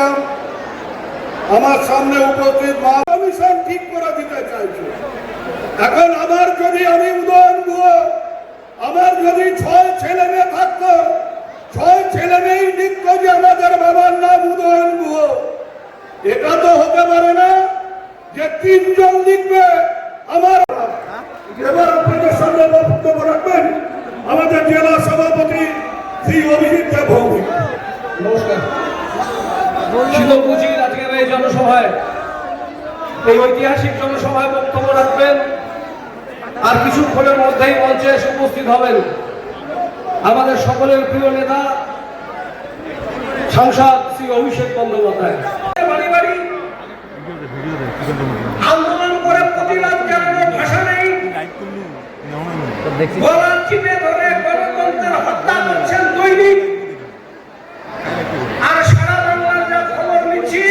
দেখলাম আমার সামনে উপস্থিত কমিশন ঠিক করে দিতে চাইছে। এখন আমার যদি আমি উদয়ন গুহ, আমার যদি 6 ছেলে মেয়ে থাকতো, 6 ছেলে মেয়েই লিখত যে আমাদের বাবার নাম উদয়ন গুহ, এটা তো হতে পারে না যে 3 জন লিখবে আমার। এবার আপনাদের সামনে বক্তব্য রাখবেন আমাদের জেলা সভাপতি শ্রী অভিজিৎ দেব ভৌমিক। নমস্কার। শীতলকুচির আজকের এই জনসভায়, এই ঐতিহাসিক জনসভায় বক্তব্য রাখবেন আর কিছুক্ষণের মধ্যেই মঞ্চে এসে উপস্থিত হবেন আমাদের সকলের প্রিয় নেতা সাংসদ শ্রী অভিষেক বন্দ্যোপাধ্যায়। বাড়ি বাড়ি আন্দোলন করে প্রতিবাদ জানানোর ভাষা নেই, গলা চিপে ধরে গণতন্ত্রের হত্যা করছেন দৈনিক। আর সারা বাংলার যা খবর নিচ্ছি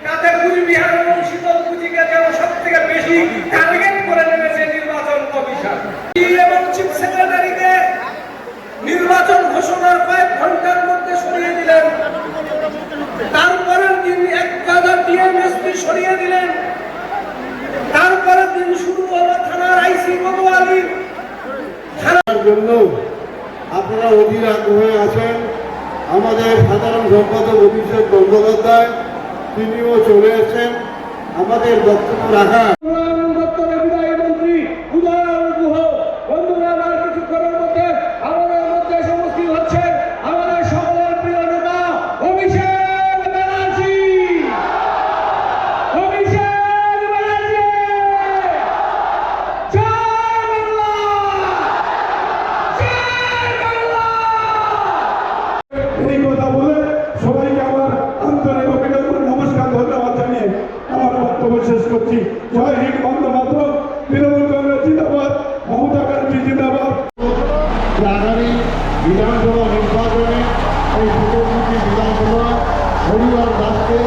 তাতে কুচবিহার এবং শীতলকুচিকে যেন সব থেকে বেশি টার্গেট করে নেমেছে নির্বাচন কমিশন এবং চিফ সেক্রেটারিকে নির্বাচন ঘোষণার কয়েক ঘন্টার মধ্যে সরিয়ে দিলেন। তারপরের দিন 1000 ডিএমএসপি সরিয়ে দিলেন। তারপরের দিন শুরু হলো থানার আইসি কোতোয়ালি থানার জন্য আপনারা অধীর আগ্রহে আছেন। আমাদের সাধারণ সম্পাদক অভিষেক বন্দ্যোপাধ্যায় তিনিও চলে এসেছেন আমাদের বক্তব্য রাখা। মন্ত্রী উদয়ন গুহ বন্ধুরা আর কিছুক্ষণের মধ্যে আমাদের মধ্যে উপস্থিত হচ্ছে আমাদের সকলের প্রিয় নেতা অভিষেক ব্যানার্জি। অভিষেক ব্যানার্জি জয় বাংলা, জয় বাংলা। এই কথা বলে সবাইকে আমার আন্তরিক অভিনন্দন, নমস্কার, ধন্যবাদ জানিয়ে আমার বক্তব্য শেষ করছি। জয় হিন্দ, বন্দে মাতরম, তৃণমূল কংগ্রেস জিন্দাবাদ, মমতা ব্যানার্জি জিন্দাবাদ। আগামী বিধানসভা নির্বাচনে এই শীতলকুচি বিধানসভা হরিহর দাসকে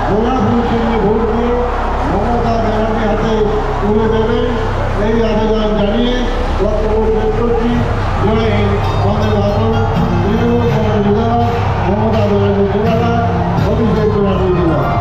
গোলাপ ফুল চিহ্নে ভোট দিয়ে মমতা ব্যানার্জি হাতে তুলে দেবেন এই আবেদন জানিয়ে বক্তব্য শেষ করছি। জয় হিন্দ, বন্দে মাতরম, তৃণমূল কংগ্রেস জিন্দাবাদ, মমতা ব্যানার্জি জিন্দাবাদ, অভিষেক ব্যানার্জি জিন্দাবাদ।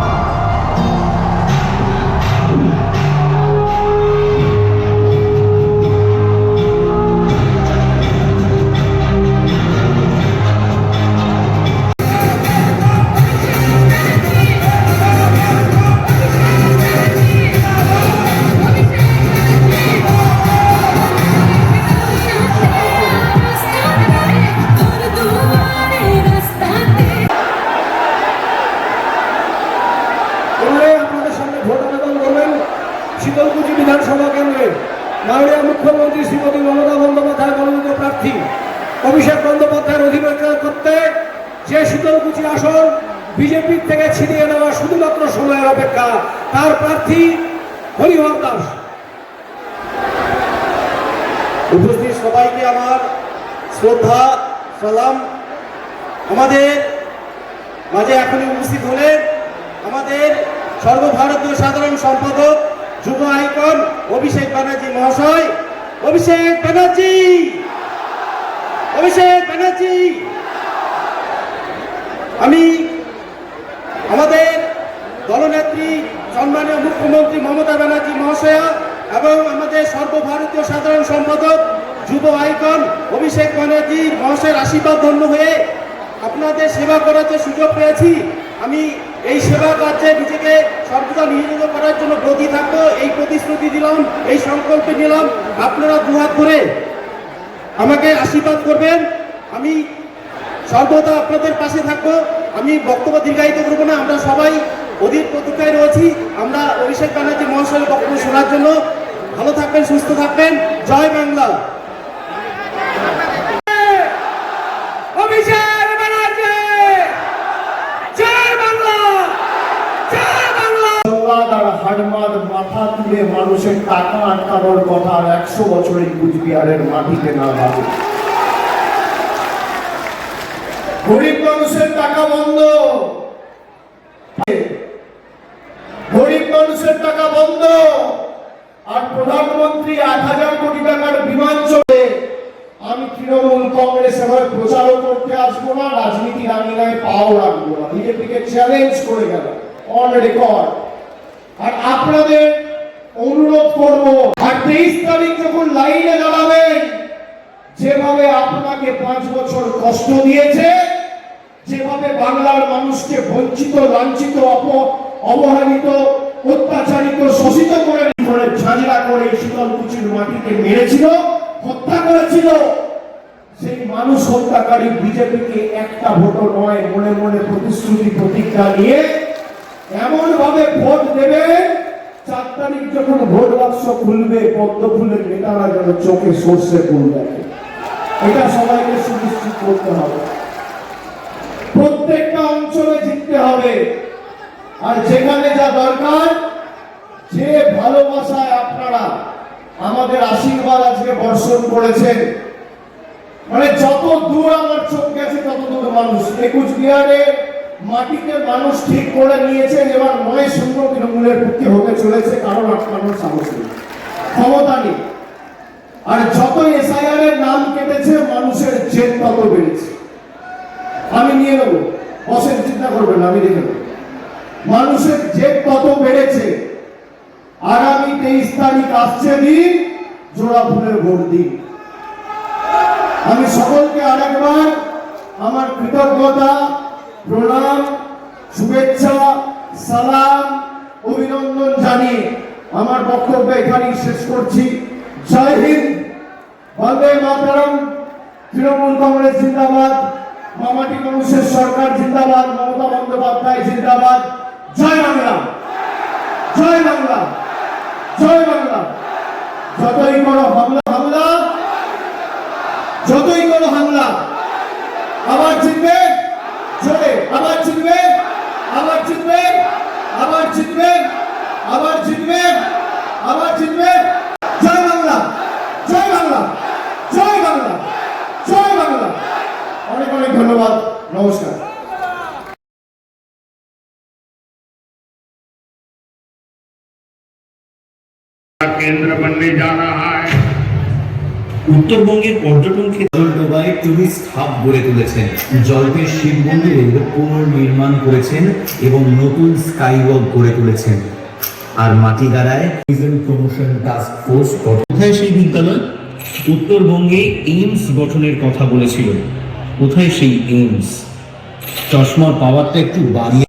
শীতলকুচি বিধানসভা কেন্দ্রে মাননীয় মুখ্যমন্ত্রী শ্রীমতী মমতা বন্দ্যোপাধ্যায় মনোনীত প্রার্থী অভিষেক বন্দ্যোপাধ্যায়ের অধিবেশন করতে যে শীতলকুচি আসন বিজেপির থেকে ছিনিয়ে নেওয়া শুধুমাত্র সময়ের অপেক্ষা, তার প্রার্থী হরিহর দাস। উপস্থিত সবাইকে আমার শ্রদ্ধা সালাম। আমাদের মাঝে এখনই উপস্থিত হলেন আমাদের সর্বভারতীয় সাধারণ সম্পাদক যুব আইকন অভিষেক ব্যানার্জি মহাশয়। অভিষেক ব্যানার্জি, অভিষেক ব্যানার্জি। আমি আমাদের দলনেত্রী সম্মানীয় মুখ্যমন্ত্রী মমতা ব্যানার্জি মহাশয়া এবং আমাদের সর্বভারতীয় সাধারণ সম্পাদক যুব আইকন অভিষেক ব্যানার্জি মহাশয়ের আশীর্বাদ ধন্য হয়ে আপনাদের সেবা করার যে সুযোগ পেয়েছি, আমি এই সেবা কার্যে নিজেকে সর্বদা নিয়োজিত করার জন্য ব্রতী থাকবো, এই প্রতিশ্রুতি দিলাম, এই সংকল্প নিলাম। আপনারা দুহাত করে আমাকে আশীর্বাদ করবেন। আমি সর্বদা আপনাদের পাশে থাকবো। আমি বক্তব্য দীর্ঘায়িত করবো না, আমরা সবাই অধীর প্রতীক্ষায় রয়েছি আমরা অভিষেক ব্যানার্জি মহাশয়ের বক্তব্য শোনার জন্য। ভালো থাকবেন, সুস্থ থাকবেন। জয় বাংলা। অভিষেক ব্যানার্জি জয় বাংলা, জয় বাংলা। আর হাড়মাদ মাথা তুলে মানুষের টাকা আটকানোর কথা আর 100 বছরের কুচবিহারের মাটিতে না ভাবে। গরিব মানুষের টাকা বন্ধ, গরিব মানুষের টাকা বন্ধ। আর প্রধানমন্ত্রী 8000 কোটি টাকার বিমান চলে আমি তৃণমূল কংগ্রেস এবার প্রচারও করতে আসবো না, রাজনীতির আঙিনায় পাও রাখবো না। বিজেপিকে চ্যালেঞ্জ করে গেল অন রেকর্ড। আর আপনাদের অনুরোধ করব, আর 23 তারিখ যখন লাইনে দাঁড়াবেন, যেভাবে আপনাকে 5 বছর কষ্ট দিয়েছে, যেভাবে বাংলার মানুষকে বঞ্চিত, লাঞ্ছিত, অবহেলিত, অত্যাচারিত, শোষিত করে ঝাঁঝরা করে শীতলকুচির মাটিকে মেরেছিল, হত্যা করেছিল, সেই মানুষ হত্যাকারী বিজেপিকে একটা ভোটও নয়, মনে মনে প্রতিশ্রুতি প্রতিজ্ঞা নিয়ে এমন ভাবে ভোট দেবে, 4 তারিখ যখন ভোট বাক্স খুলবে, পদ্ম ফুলের নেতারা যেন চোখে সর্ষে ফুল দেখে। এটা সবাইকে সুনিশ্চিত করতে হবে। প্রত্যেকটা অঞ্চলে জিততে হবে। আর যেখানে যা দরকার, যে ভালোবাসায় আপনারা আমাদের আশীর্বাদ আজকে বর্ষণ করেছেন, মানে যত দূর আমার চোখ গেছে তত দূর মানুষ কুচবিহারে মাটিতে মানুষ ঠিক করে নিয়েছেন। এবার 9-0 তৃণমূলের পক্ষে হতে চলেছে, কারণ আটকানোর সাহস নেই, ক্ষমতা নেই। আর যত এসআইআর এর নাম কেটেছে, মানুষের জেদ তত বেড়েছে। আমি নিয়ে নেবো, বসের চিন্তা করবেন, আমি দেখে নেব। মানুষের জেদ তত বেড়েছে। আগামী 23 তারিখ আসছে দিন, জোড়া ফুলের ভোট দিন। আমি সকলকে আরেকবার আমার কৃতজ্ঞতা, প্রণাম, শুভেচ্ছা, সালাম, অভিনন্দন জানিয়ে আমার বক্তব্য এখানেই শেষ করছি। জয় হিন্দ, বন্দে মাতরম, তৃণমূল কংগ্রেস জিন্দাবাদ, মামাটি মানুষের সরকার জিন্দাবাদ, মমতা বন্দ্যোপাধ্যায় জিন্দাবাদ। জয় বাংলা, জয় বাংলা, জয় বাংলা। যতই করো হামলা হামলা, যতই করো হামলা, আবার জিতবে, জোরে আবার জিতবে, আবার জিতবে, আবার জিতবে, আবার জিতবে, আবার জিতবে। জয় বাংলা, জয় বাংলা, জয় বাংলা, জয় বাংলা। অনেক অনেক ধন্যবাদ, নমস্কার। केंद्र बनने जा रहा है। উত্তরবঙ্গের পর্যটন ক্ষেত্রে টুরিস্ট হাব গড়ে তুলেছেন, জলপের শিব মন্দিরের পুনর্নির্মাণ করেছেন এবং নতুন স্কাইওয়াক গড়ে তুলেছেন। আর মাটিগাড়ায় প্রমোশন টাস্ক ফোর্স গঠন। কোথায় সেই বিদ্যালয়? উত্তরবঙ্গে এইমস গঠনের কথা বলেছিল। কোথায় সেই এইমস? চশমার পাওয়ারটা একটু বাড়িয়ে